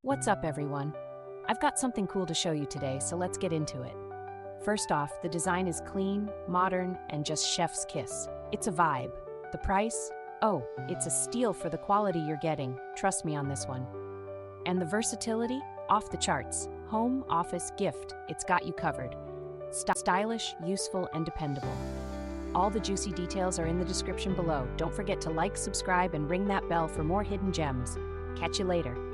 What's up, everyone? I've got something cool to show you today, so let's get into it. First off, the design is clean, modern, and just chef's kiss. It's a vibe. The price? Oh, it's a steal for the quality you're getting. Trust me on this one. And the versatility? Off the charts. Home, office, gift. It's got you covered. Stylish, useful, and dependable. All the juicy details are in the description below. Don't forget to like, subscribe, and ring that bell for more hidden gems. Catch you later.